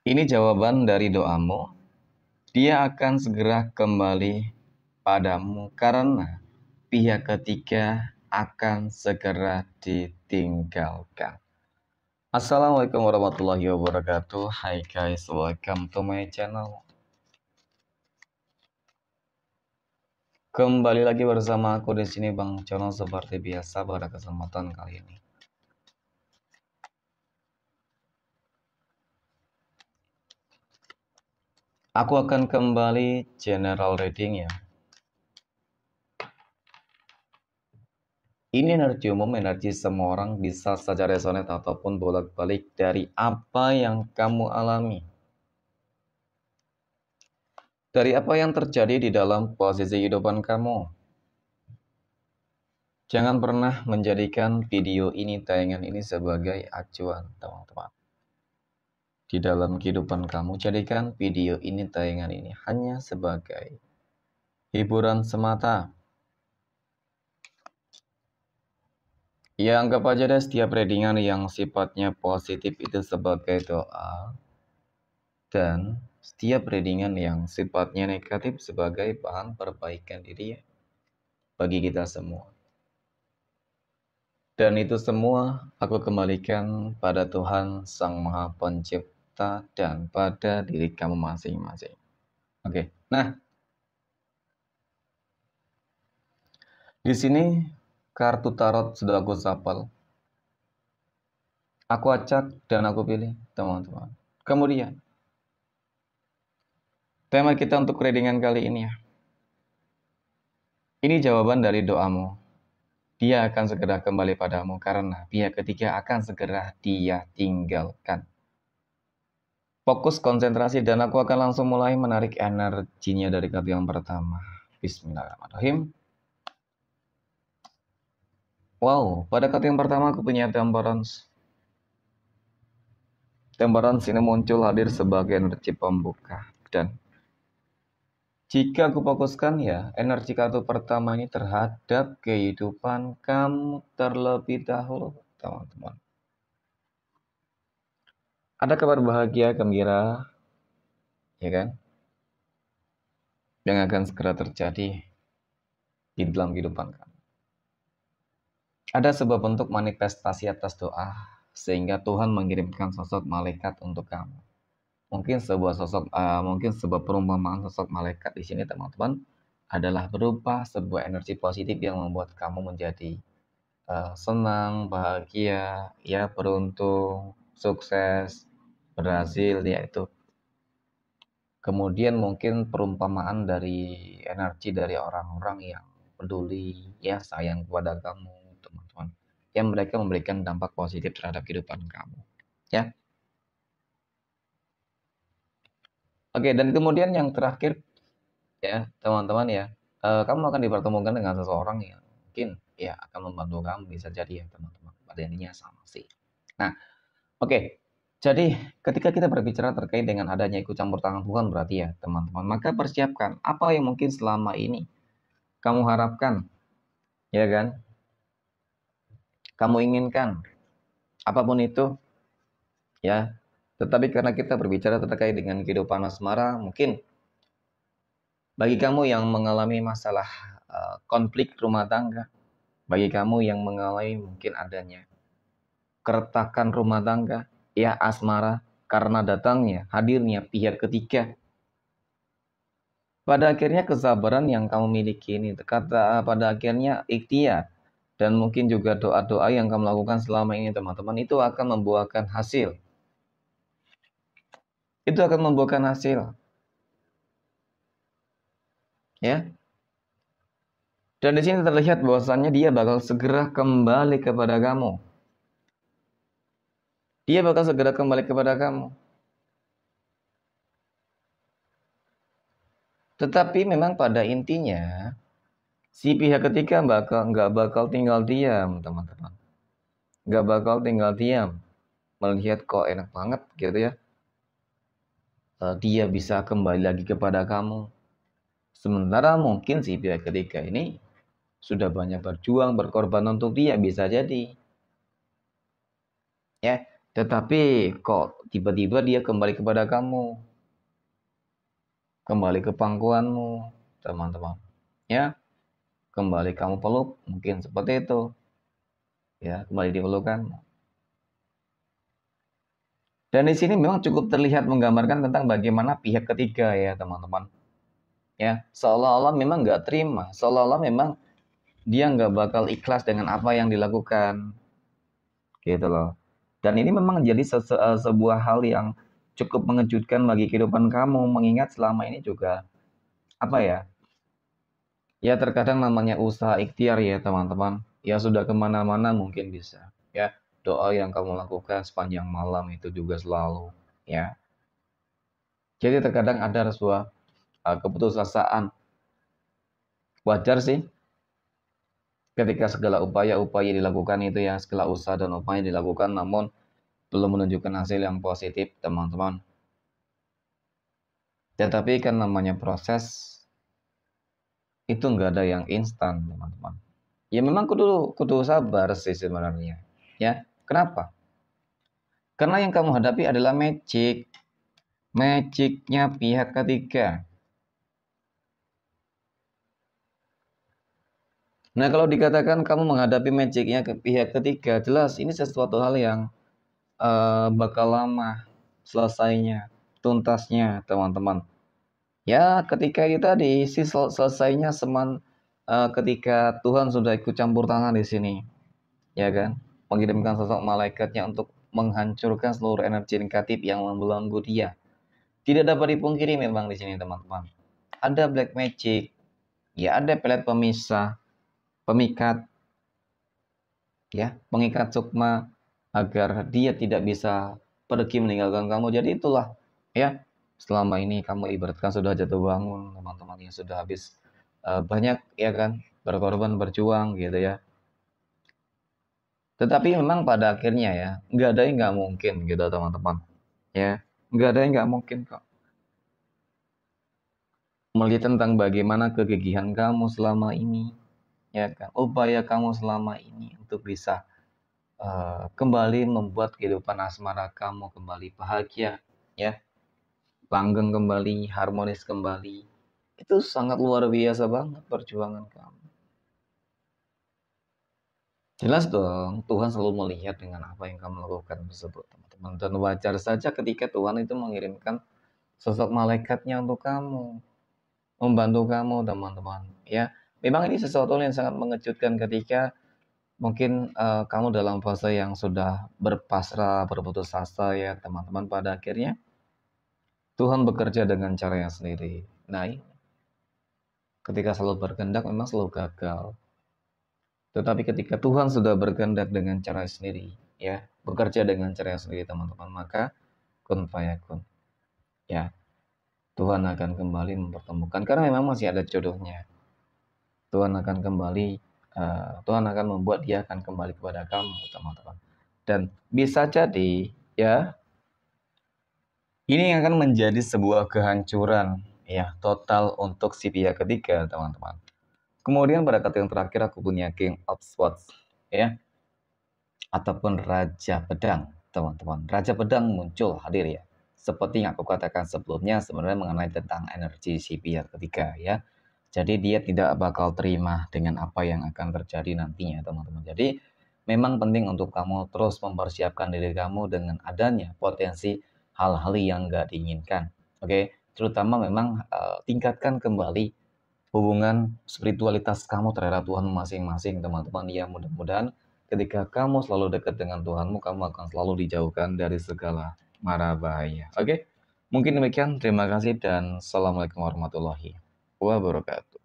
Ini jawaban dari doamu. Dia akan segera kembali padamu karena pihak ketiga akan segera ditinggalkan. Assalamualaikum warahmatullahi wabarakatuh. Hai guys, welcome to my channel. Kembali lagi bersama aku di sini Bang Cono seperti biasa pada kesempatan kali ini. Aku akan kembali general reading ya. Ini energi umum, energi semua orang bisa saja resonate ataupun bolak-balik dari apa yang kamu alami. Dari apa yang terjadi di dalam posisi kehidupan kamu. Jangan pernah menjadikan video ini, tayangan ini sebagai acuan, teman-teman. Di dalam kehidupan kamu, jadikan video ini, tayangan ini hanya sebagai hiburan semata. Ya, anggap aja deh setiap readingan yang sifatnya positif itu sebagai doa. Dan setiap readingan yang sifatnya negatif sebagai bahan perbaikan diri bagi kita semua. Dan itu semua aku kembalikan pada Tuhan Sang Maha Pencipta dan pada diri kamu masing-masing. Oke, nah di sini kartu tarot sudah aku sapal. Aku acak dan aku pilih, teman-teman. Kemudian, tema kita untuk readingan kali ini ya. Ini jawaban dari doamu. Dia akan segera kembali padamu karena pihak ketiga akan segera dia tinggalkan. Fokus, konsentrasi, dan aku akan langsung mulai menarik energinya dari kartu yang pertama. Bismillahirrahmanirrahim. Wow, pada kartu yang pertama aku punya Temperance. Temperance ini muncul hadir sebagai energi pembuka. Dan jika aku fokuskan ya, energi kartu pertama ini terhadap kehidupan kamu terlebih dahulu, teman-teman. Ada kabar bahagia, gembira, ya kan? Yang akan segera terjadi di dalam kehidupan kamu. Ada sebuah bentuk manifestasi atas doa, sehingga Tuhan mengirimkan sosok malaikat untuk kamu. Mungkin sebuah perumpamaan sosok malaikat di sini teman-teman adalah berupa sebuah energi positif yang membuat kamu menjadi senang, bahagia, ya beruntung, sukses, berhasil, yaitu. Kemudian mungkin perumpamaan dari energi dari orang-orang yang peduli, ya sayang kepada kamu, teman-teman. Yang mereka memberikan dampak positif terhadap kehidupan kamu. Ya. Oke, dan kemudian yang terakhir, ya teman-teman ya, kamu akan dipertemukan dengan seseorang yang mungkin ya akan membantu kamu, bisa jadi ya teman-teman. Pada intinya sama sih. Nah, oke. Jadi ketika kita berbicara terkait dengan adanya ikut campur tangan Tuhan berarti ya teman-teman, maka persiapkan apa yang mungkin selama ini kamu harapkan, ya kan? Kamu inginkan, apapun itu, ya. Tetapi karena kita berbicara terkait dengan kehidupan asmara, mungkin bagi kamu yang mengalami masalah konflik rumah tangga, bagi kamu yang mengalami mungkin adanya keretakan rumah tangga, ya asmara, karena datangnya, hadirnya pihak ketiga. Pada akhirnya kesabaran yang kamu miliki ini, pada akhirnya ikhtiar, dan mungkin juga doa-doa yang kamu lakukan selama ini teman-teman, itu akan membuahkan hasil. Itu akan membuahkan hasil. Ya. Dan di sini terlihat bahwasannya dia bakal segera kembali kepada kamu. Dia bakal segera kembali kepada kamu. Tetapi memang pada intinya, si pihak ketiga nggak bakal tinggal diam, teman-teman. Nggak bakal tinggal diam. Melihat kok enak banget gitu ya. Dia bisa kembali lagi kepada kamu. Sementara mungkin si pihak ketiga ini sudah banyak berjuang, berkorban untuk dia, bisa jadi. Ya, Tetapi kok tiba-tiba dia kembali kepada kamu, kembali ke pangkuanmu, teman-teman. Ya, kembali kamu peluk, mungkin seperti itu. Ya, kembali dipelukan. Dan di sini memang cukup terlihat menggambarkan tentang bagaimana pihak ketiga ya, teman-teman. Ya, seolah-olah memang nggak terima, seolah-olah memang dia nggak bakal ikhlas dengan apa yang dilakukan, gitu loh. Dan ini memang jadi sebuah hal yang cukup mengejutkan bagi kehidupan kamu, mengingat selama ini juga apa ya? Ya terkadang namanya usaha ikhtiar ya teman-teman. Ya sudah kemana-mana mungkin bisa. Ya doa yang kamu lakukan sepanjang malam itu juga selalu. Ya. Jadi terkadang ada sebuah keputusasaan. Wajar sih ketika segala upaya-upaya dilakukan itu ya, segala usaha dan upaya dilakukan namun belum menunjukkan hasil yang positif teman-teman. Tetapi kan namanya proses itu nggak ada yang instan teman-teman. Ya memang kudu sabar sih sebenarnya. Ya, kenapa? Karena yang kamu hadapi adalah magicnya pihak ketiga. Nah kalau dikatakan kamu menghadapi magicnya ke pihak ketiga, jelas ini sesuatu hal yang bakal lama selesainya, tuntasnya teman-teman. Ya ketika itu tadi si selesainya ketika Tuhan sudah ikut campur tangan di sini, ya kan? Mengirimkan sosok malaikatnya untuk menghancurkan seluruh energi negatif yang membelenggu dia. Tidak dapat dipungkiri memang di sini teman-teman. Ada black magic, ya ada pelet pemisah, pemikat, ya pengikat sukma agar dia tidak bisa pergi meninggalkan kamu. Jadi itulah ya selama ini kamu ibaratkan sudah jatuh bangun teman-teman yang sudah habis banyak ya kan berkorban berjuang gitu ya. Tetapi memang pada akhirnya ya nggak ada yang nggak mungkin gitu teman-teman ya nggak ada yang nggak mungkin kok. Melihat tentang bagaimana kegigihan kamu selama ini ya kan upaya kamu selama ini untuk bisa kembali membuat kehidupan asmara kamu kembali bahagia, ya, langgeng kembali, harmonis kembali. Itu sangat luar biasa banget perjuangan kamu. Jelas dong, Tuhan selalu melihat dengan apa yang kamu lakukan tersebut, teman-teman. Dan wajar saja ketika Tuhan itu mengirimkan sosok malaikatnya untuk kamu, membantu kamu, teman-teman. Ya, memang ini sesuatu yang sangat mengejutkan ketika mungkin kamu dalam fase yang sudah berpasrah, berputus asa ya teman-teman pada akhirnya Tuhan bekerja dengan caranya sendiri. Nah, ketika selalu berkehendak memang selalu gagal. Tetapi ketika Tuhan sudah berkehendak dengan cara sendiri, ya, bekerja dengan cara sendiri teman-teman, maka kun fayakun. Ya, Tuhan akan kembali mempertemukan karena memang masih ada jodohnya. Tuhan akan kembali Tuhan akan membuat dia akan kembali kepada kamu, teman-teman. Dan bisa jadi ya ini akan menjadi sebuah kehancuran ya total untuk si pihak ketiga, teman-teman. Kemudian pada kata yang terakhir aku punya King of Swords ya ataupun Raja Pedang, teman-teman. Raja Pedang muncul hadir ya. Seperti yang aku katakan sebelumnya sebenarnya mengenai tentang energi si pihak ketiga ya. Jadi dia tidak bakal terima dengan apa yang akan terjadi nantinya, teman-teman. Jadi memang penting untuk kamu terus mempersiapkan diri kamu dengan adanya potensi hal-hal yang nggak diinginkan. Oke, terutama memang tingkatkan kembali hubungan spiritualitas kamu terhadap Tuhan masing-masing, teman-teman. Ya mudah-mudahan ketika kamu selalu dekat dengan Tuhanmu, kamu akan selalu dijauhkan dari segala mara bahaya. Oke, mungkin demikian. Terima kasih dan assalamualaikum warahmatullahi wabarakatuh.